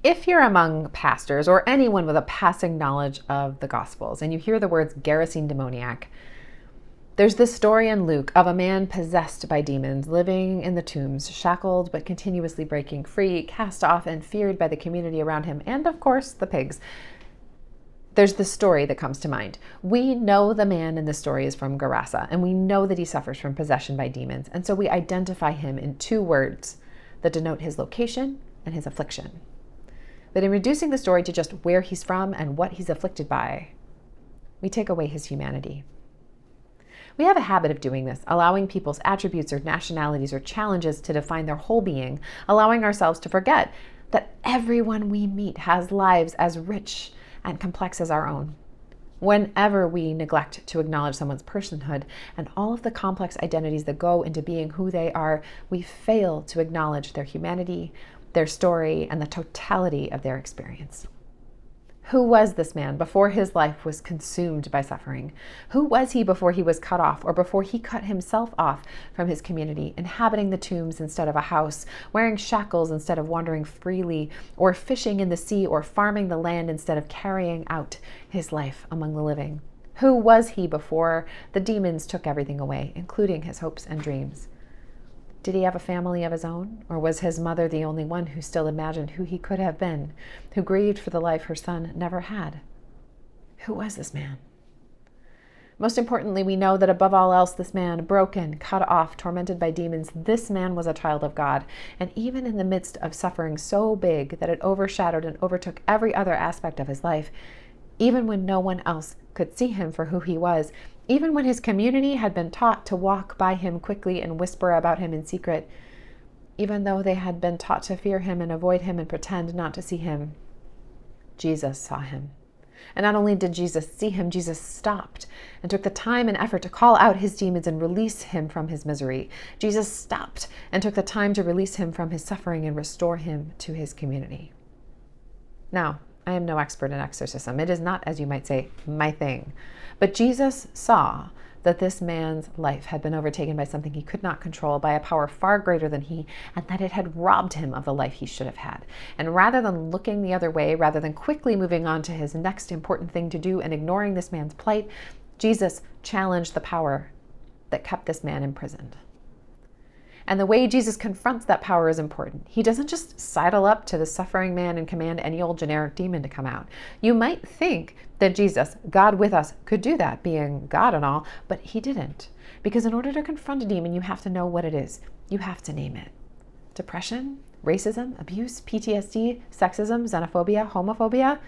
If you're among pastors or anyone with a passing knowledge of the Gospels and you hear the words Gerasene demoniac, there's this story in Luke of a man possessed by demons, living in the tombs, shackled but continuously breaking free, cast off and feared by the community around him, and of course the pigs. There's this story that comes to mind. We know the man in the story is from Gerasa, and we know that he suffers from possession by demons, and so we identify him in two words that denote his location and his affliction. But in reducing the story to just where he's from and what he's afflicted by, we take away his humanity. We have a habit of doing this, allowing people's attributes or nationalities or challenges to define their whole being, allowing ourselves to forget that everyone we meet has lives as rich and complex as our own. Whenever we neglect to acknowledge someone's personhood and all of the complex identities that go into being who they are, we fail to acknowledge their humanity, their story, and the totality of their experience. Who was this man before his life was consumed by suffering? Who was he before he was cut off, or before he cut himself off from his community, inhabiting the tombs instead of a house, wearing shackles instead of wandering freely, or fishing in the sea, or farming the land instead of carrying out his life among the living? Who was he before the demons took everything away, including his hopes and dreams? Did he have a family of his own, or was his mother the only one who still imagined who he could have been, who grieved for the life her son never had? Who was this man? Most importantly, we know that above all else, this man, broken, cut off, tormented by demons, this man was a child of God. And even in the midst of suffering so big that it overshadowed and overtook every other aspect of his life, even when no one else could see him for who he was, even when his community had been taught to walk by him quickly and whisper about him in secret, even though they had been taught to fear him and avoid him and pretend not to see him, Jesus saw him. And not only did Jesus see him, Jesus stopped and took the time and effort to call out his demons and release him from his misery. Jesus stopped and took the time to release him from his suffering and restore him to his community. Now, I am no expert in exorcism. It is not, as you might say, my thing. But Jesus saw that this man's life had been overtaken by something he could not control, by a power far greater than he, and that it had robbed him of the life he should have had. And rather than looking the other way, rather than quickly moving on to his next important thing to do and ignoring this man's plight, Jesus challenged the power that kept this man imprisoned. And the way Jesus confronts that power is important. He doesn't just sidle up to the suffering man and command any old generic demon to come out. You might think that Jesus, God with us, could do that, being God and all, but he didn't. Because in order to confront a demon, you have to know what it is. You have to name it. Depression, racism, abuse, PTSD, sexism, xenophobia, homophobia.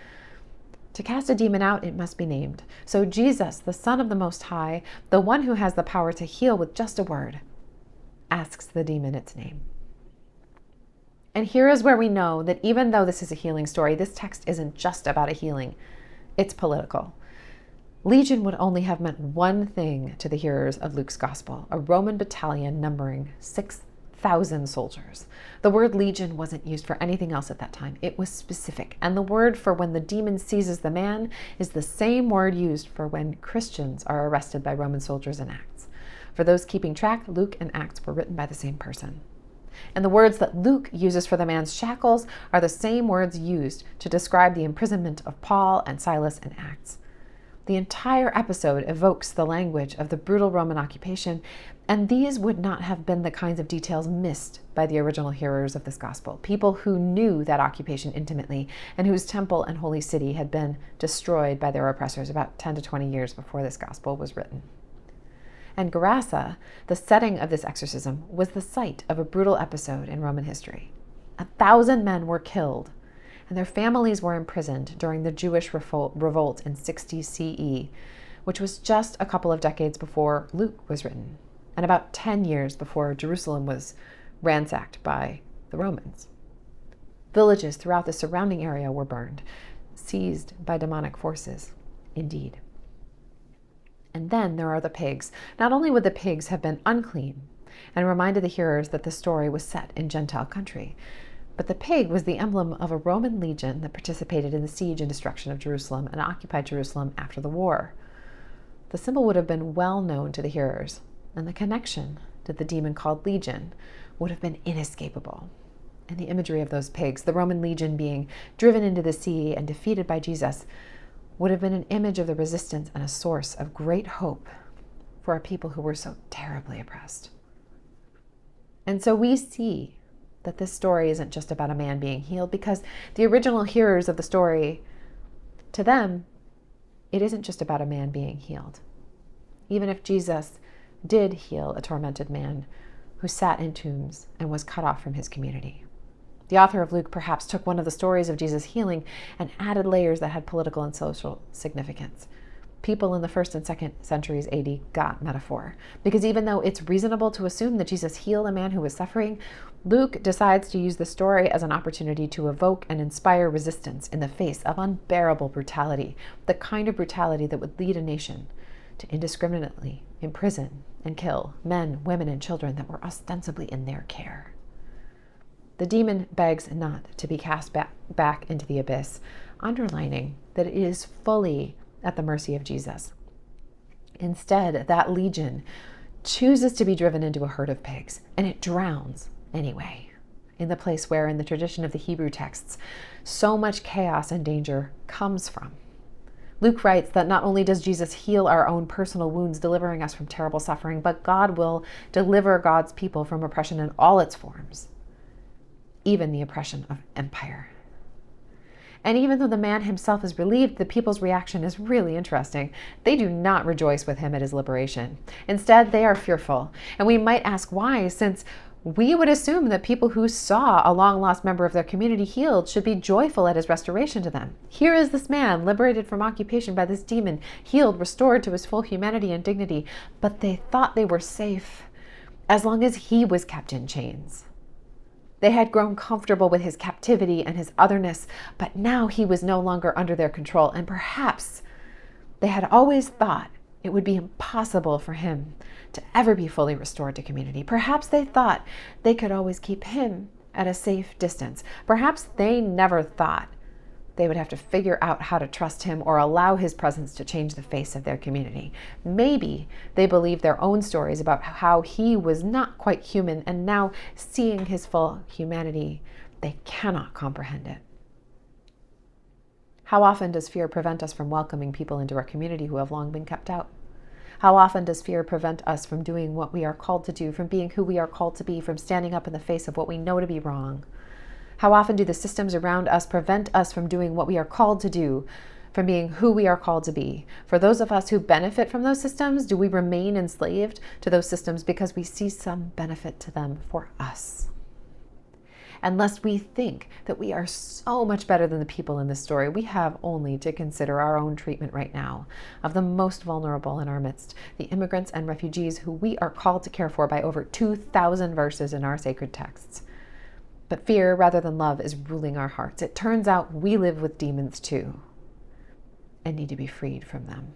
To cast a demon out, it must be named. So Jesus, the Son of the Most High, the one who has the power to heal with just a word, asks the demon its name. And here is where we know that even though this is a healing story, this text isn't just about a healing. It's political. Legion would only have meant one thing to the hearers of Luke's gospel: a Roman battalion numbering 6,000 soldiers. The word legion wasn't used for anything else at that time. It was specific. And the word for when the demon seizes the man is the same word used for when Christians are arrested by Roman soldiers in Acts. For those keeping track, Luke and Acts were written by the same person. And the words that Luke uses for the man's shackles are the same words used to describe the imprisonment of Paul and Silas in Acts. The entire episode evokes the language of the brutal Roman occupation, and these would not have been the kinds of details missed by the original hearers of this gospel, people who knew that occupation intimately and whose temple and holy city had been destroyed by their oppressors about 10 to 20 years before this gospel was written. And Gerasa, the setting of this exorcism, was the site of a brutal episode in Roman history. 1,000 men were killed, and their families were imprisoned during the Jewish revolt in 60 CE, which was just a couple of decades before Luke was written, and about 10 years before Jerusalem was ransacked by the Romans. Villages throughout the surrounding area were burned, seized by demonic forces, indeed. And then there are the pigs. Not only would the pigs have been unclean and reminded the hearers that the story was set in Gentile country, but the pig was the emblem of a Roman legion that participated in the siege and destruction of Jerusalem and occupied Jerusalem after the war. The symbol would have been well known to the hearers, and the connection to the demon called Legion would have been inescapable. And the imagery of those pigs, the Roman legion being driven into the sea and defeated by Jesus, would have been an image of the resistance and a source of great hope for a people who were so terribly oppressed. And so we see that this story isn't just about a man being healed, because the original hearers of the story, to them, it isn't just about a man being healed. Even if Jesus did heal a tormented man who sat in tombs and was cut off from his community. The author of Luke perhaps took one of the stories of Jesus' healing and added layers that had political and social significance. People in the 1st and 2nd centuries AD got metaphor, because even though it's reasonable to assume that Jesus healed a man who was suffering, Luke decides to use the story as an opportunity to evoke and inspire resistance in the face of unbearable brutality, the kind of brutality that would lead a nation to indiscriminately imprison and kill men, women, and children that were ostensibly in their care. The demon begs not to be cast back into the abyss, underlining that it is fully at the mercy of Jesus. Instead, that legion chooses to be driven into a herd of pigs, and it drowns anyway, in the place where, in the tradition of the Hebrew texts, so much chaos and danger comes from. Luke writes that not only does Jesus heal our own personal wounds, delivering us from terrible suffering, but God will deliver God's people from oppression in all its forms, even the oppression of empire. And even though the man himself is relieved, the people's reaction is really interesting. They do not rejoice with him at his liberation. Instead, they are fearful. And we might ask why, since we would assume that people who saw a long-lost member of their community healed should be joyful at his restoration to them. Here is this man, liberated from occupation by this demon, healed, restored to his full humanity and dignity, but they thought they were safe as long as he was kept in chains. They had grown comfortable with his captivity and his otherness, but now he was no longer under their control, and perhaps they had always thought it would be impossible for him to ever be fully restored to community. Perhaps they thought they could always keep him at a safe distance. Perhaps they never thought they would have to figure out how to trust him or allow his presence to change the face of their community. Maybe they believed their own stories about how he was not quite human, and now, seeing his full humanity, they cannot comprehend it. How often does fear prevent us from welcoming people into our community who have long been kept out? How often does fear prevent us from doing what we are called to do, from being who we are called to be, from standing up in the face of what we know to be wrong? How often do the systems around us prevent us from doing what we are called to do, from being who we are called to be? For those of us who benefit from those systems, do we remain enslaved to those systems because we see some benefit to them for us? Unless we think that we are so much better than the people in this story, we have only to consider our own treatment right now of the most vulnerable in our midst, the immigrants and refugees who we are called to care for by over 2,000 verses in our sacred texts. But fear, rather than love, is ruling our hearts. It turns out we live with demons too, and need to be freed from them.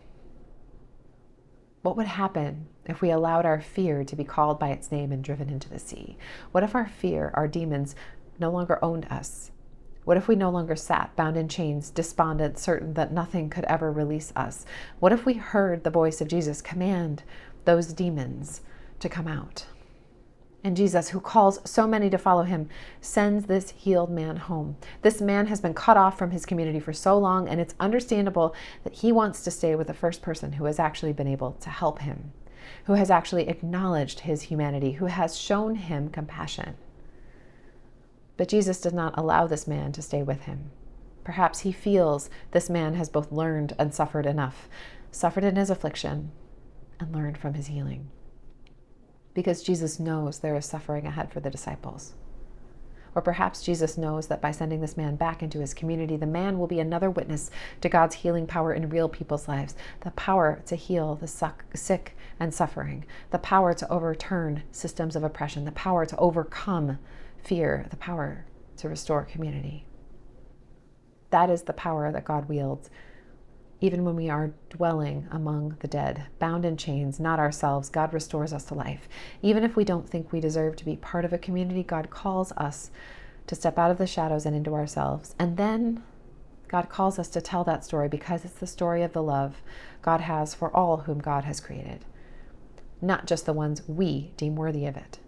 What would happen if we allowed our fear to be called by its name and driven into the sea? What if our fear, our demons, no longer owned us? What if we no longer sat bound in chains, despondent, certain that nothing could ever release us? What if we heard the voice of Jesus command those demons to come out? And Jesus, who calls so many to follow him, sends this healed man home. This man has been cut off from his community for so long, and it's understandable that he wants to stay with the first person who has actually been able to help him, who has actually acknowledged his humanity, who has shown him compassion. But Jesus does not allow this man to stay with him. Perhaps he feels this man has both learned and suffered enough, suffered in his affliction and learned from his healing. Because Jesus knows there is suffering ahead for the disciples. Or perhaps Jesus knows that by sending this man back into his community, the man will be another witness to God's healing power in real people's lives, the power to heal the sick and suffering, the power to overturn systems of oppression, the power to overcome fear, the power to restore community. That is the power that God wields, even when we are dwelling among the dead, bound in chains, not ourselves. God restores us to life. Even if we don't think we deserve to be part of a community, God calls us to step out of the shadows and into ourselves. And then God calls us to tell that story, because it's the story of the love God has for all whom God has created, not just the ones we deem worthy of it.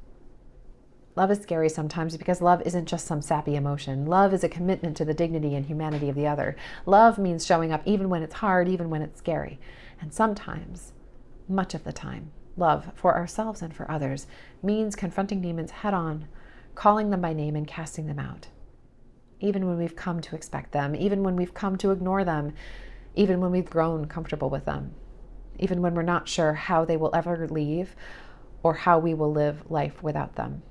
Love is scary sometimes because love isn't just some sappy emotion. Love is a commitment to the dignity and humanity of the other. Love means showing up even when it's hard, even when it's scary. And sometimes, much of the time, love for ourselves and for others means confronting demons head on, calling them by name and casting them out. Even when we've come to expect them, even when we've come to ignore them, even when we've grown comfortable with them, even when we're not sure how they will ever leave or how we will live life without them.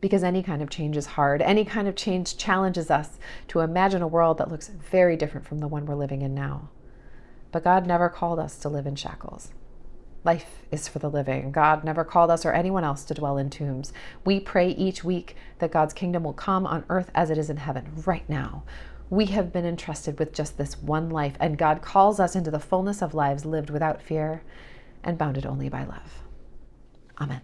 Because any kind of change is hard. Any kind of change challenges us to imagine a world that looks very different from the one we're living in now. But God never called us to live in shackles. Life is for the living. God never called us or anyone else to dwell in tombs. We pray each week that God's kingdom will come on earth as it is in heaven right now. We have been entrusted with just this one life, and God calls us into the fullness of lives lived without fear and bounded only by love. Amen.